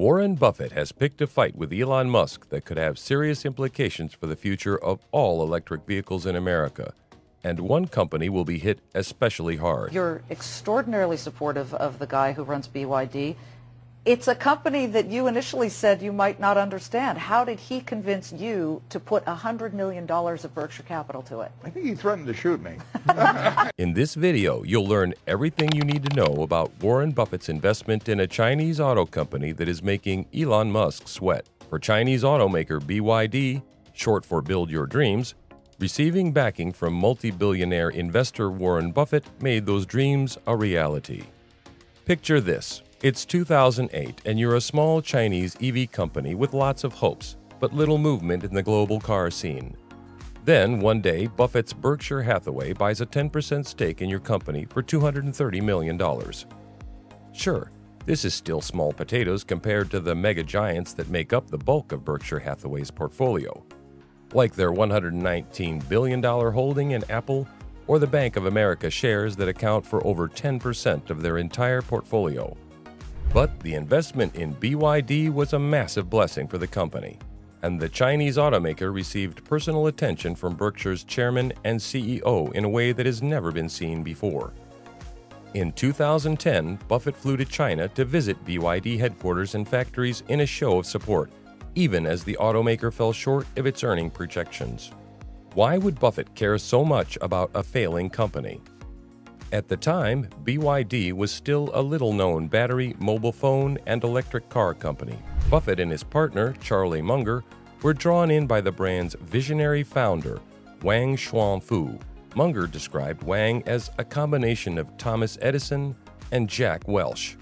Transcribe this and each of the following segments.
Warren Buffett has picked a fight with Elon Musk that could have serious implications for the future of all electric vehicles in America, and one company will be hit especially hard. You're extraordinarily supportive of the guy who runs BYD. It's a company that you initially said you might not understand. How did he convince you to put $100 million of Berkshire Capital to it? I think he threatened to shoot me. In this video, you'll learn everything you need to know about Warren Buffett's investment in a Chinese auto company that is making Elon Musk sweat. For Chinese automaker BYD, short for Build Your Dreams, receiving backing from multi-billionaire investor Warren Buffett made those dreams a reality. Picture this. It's 2008, and you're a small Chinese EV company with lots of hopes, but little movement in the global car scene. Then, one day, Buffett's Berkshire Hathaway buys a 10% stake in your company for $230 million. Sure, this is still small potatoes compared to the mega giants that make up the bulk of Berkshire Hathaway's portfolio, like their $119 billion holding in Apple or the Bank of America shares that account for over 10% of their entire portfolio. But the investment in BYD was a massive blessing for the company, and the Chinese automaker received personal attention from Berkshire's chairman and CEO in a way that has never been seen before. In 2010, Buffett flew to China to visit BYD headquarters and factories in a show of support, even as the automaker fell short of its earning projections. Why would Buffett care so much about a failing company? At the time, BYD was still a little-known battery, mobile phone, and electric car company. Buffett and his partner, Charlie Munger, were drawn in by the brand's visionary founder, Wang. Munger described Wang as a combination of Thomas Edison and Jack Welch.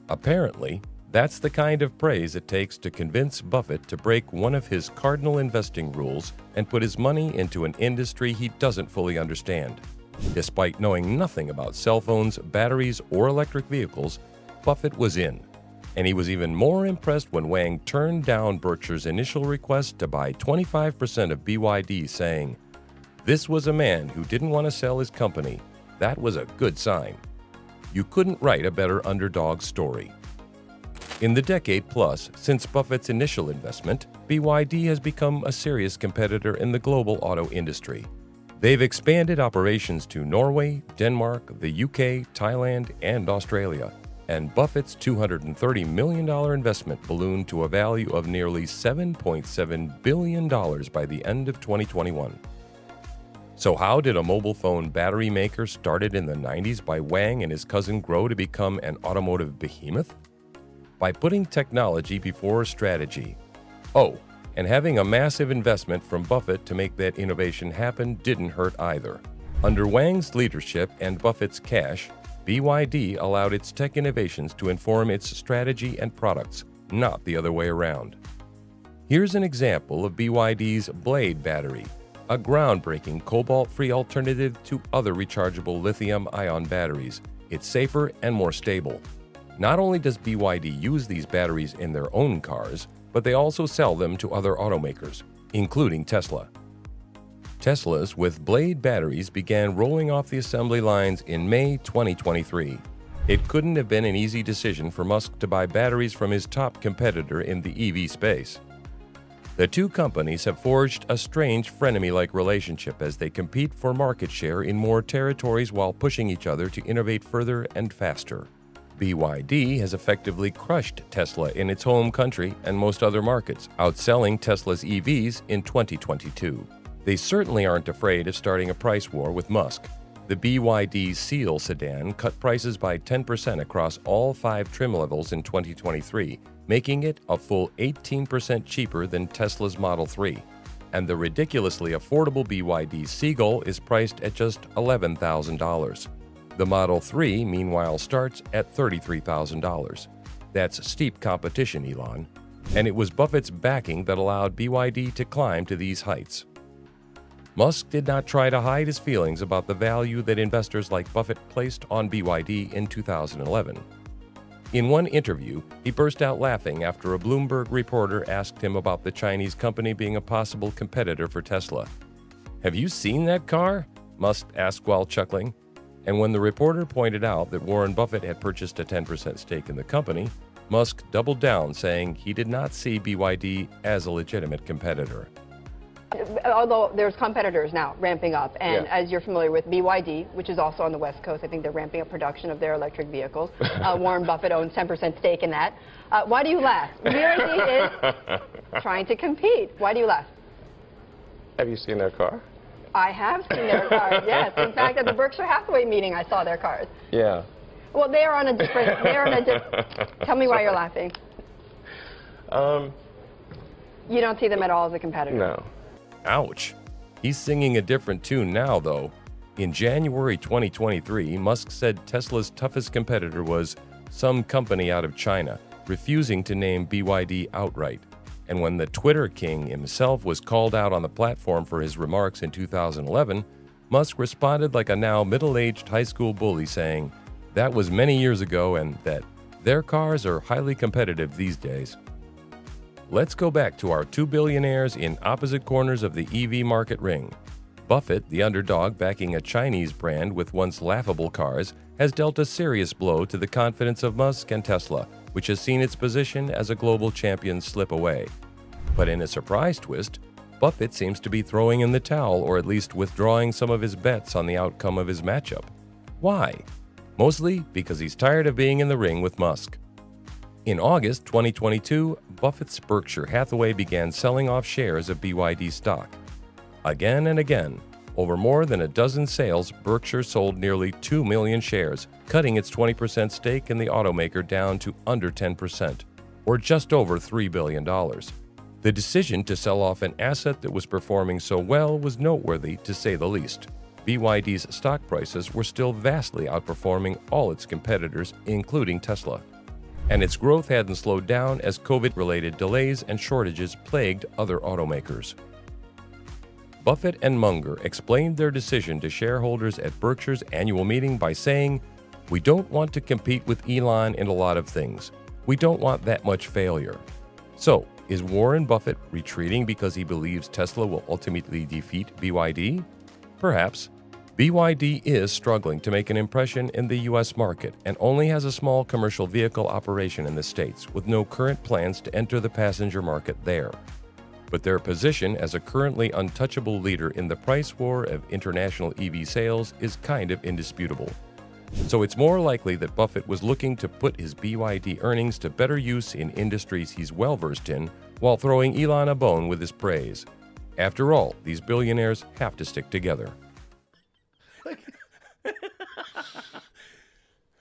Apparently, that's the kind of praise it takes to convince Buffett to break one of his cardinal investing rules and put his money into an industry he doesn't fully understand. Despite knowing nothing about cell phones, batteries, or electric vehicles, Buffett was in. And he was even more impressed when Wang turned down Berkshire's initial request to buy 25% of BYD, saying, "This was a man who didn't want to sell his company. That was a good sign." You couldn't write a better underdog story. In the decade plus since Buffett's initial investment, BYD has become a serious competitor in the global auto industry. They've expanded operations to Norway, Denmark, the UK, Thailand, and Australia, and Buffett's $230 million investment ballooned to a value of nearly $7.7 billion by the end of 2021. So how did a mobile phone battery maker started in the 90s by Wang and his cousin grow to become an automotive behemoth? By putting technology before strategy. Oh, and having a massive investment from Buffett to make that innovation happen didn't hurt either. Under Wang's leadership and Buffett's cash, BYD allowed its tech innovations to inform its strategy and products, not the other way around. Here's an example of BYD's Blade battery, a groundbreaking cobalt-free alternative to other rechargeable lithium-ion batteries. It's safer and more stable. Not only does BYD use these batteries in their own cars, but they also sell them to other automakers, including Tesla. Teslas with Blade batteries began rolling off the assembly lines in May 2023. It couldn't have been an easy decision for Musk to buy batteries from his top competitor in the EV space. The two companies have forged a strange frenemy-like relationship as they compete for market share in more territories while pushing each other to innovate further and faster. BYD has effectively crushed Tesla in its home country and most other markets, outselling Tesla's EVs in 2022. They certainly aren't afraid of starting a price war with Musk. The BYD Seal sedan cut prices by 10% across all 5 trim levels in 2023, making it a full 18% cheaper than Tesla's Model 3. And the ridiculously affordable BYD Seagull is priced at just $11,000. The Model 3, meanwhile, starts at $33,000. That's steep competition, Elon. And it was Buffett's backing that allowed BYD to climb to these heights. Musk did not try to hide his feelings about the value that investors like Buffett placed on BYD in 2011. In one interview, he burst out laughing after a Bloomberg reporter asked him about the Chinese company being a possible competitor for Tesla. "Have you seen that car?" Musk asked while chuckling. And when the reporter pointed out that Warren Buffett had purchased a 10% stake in the company, Musk doubled down, saying he did not see BYD as a legitimate competitor. Although there's competitors now ramping up, and Yeah. as you're familiar with BYD, which is also on the West Coast, I think they're ramping up production of their electric vehicles. Warren Buffett owns 10% stake in that. Why do you laugh? BYD is trying to compete. Why do you laugh? Have you seen their car? I have seen their cars, yes. In fact, at the Berkshire Hathaway meeting, I saw their cars. Yeah. Well, they are on a different, tell me why you're laughing. You don't see them at all as a competitor? No. Ouch. He's singing a different tune now, though. In January 2023, Musk said Tesla's toughest competitor was some company out of China, refusing to name BYD outright. And when the Twitter king himself was called out on the platform for his remarks in 2011, Musk responded like a now middle-aged high school bully, saying that was many years ago and that their cars are highly competitive these days. Let's go back to our two billionaires in opposite corners of the EV market ring. Buffett, the underdog backing a Chinese brand with once laughable cars, has dealt a serious blow to the confidence of Musk and Tesla, which has seen its position as a global champion slip away. But in a surprise twist, Buffett seems to be throwing in the towel, or at least withdrawing some of his bets on the outcome of his matchup. Why? Mostly because he's tired of being in the ring with Musk. In August 2022, Buffett's Berkshire Hathaway began selling off shares of BYD stock. Again and again, over more than a dozen sales, Berkshire sold nearly 2 million shares, cutting its 20% stake in the automaker down to under 10%, or just over $3 billion. The decision to sell off an asset that was performing so well was noteworthy, to say the least. BYD's stock prices were still vastly outperforming all its competitors, including Tesla. And its growth hadn't slowed down as COVID-related delays and shortages plagued other automakers. Buffett and Munger explained their decision to shareholders at Berkshire's annual meeting by saying, "We don't want to compete with Elon in a lot of things. We don't want that much failure." So, is Warren Buffett retreating because he believes Tesla will ultimately defeat BYD? Perhaps. BYD is struggling to make an impression in the U.S. market and only has a small commercial vehicle operation in the States, with no current plans to enter the passenger market there. But their position as a currently untouchable leader in the price war of international EV sales is kind of indisputable. So it's more likely that Buffett was looking to put his BYD earnings to better use in industries he's well-versed in, while throwing Elon a bone with his praise. After all, these billionaires have to stick together.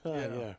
Yeah.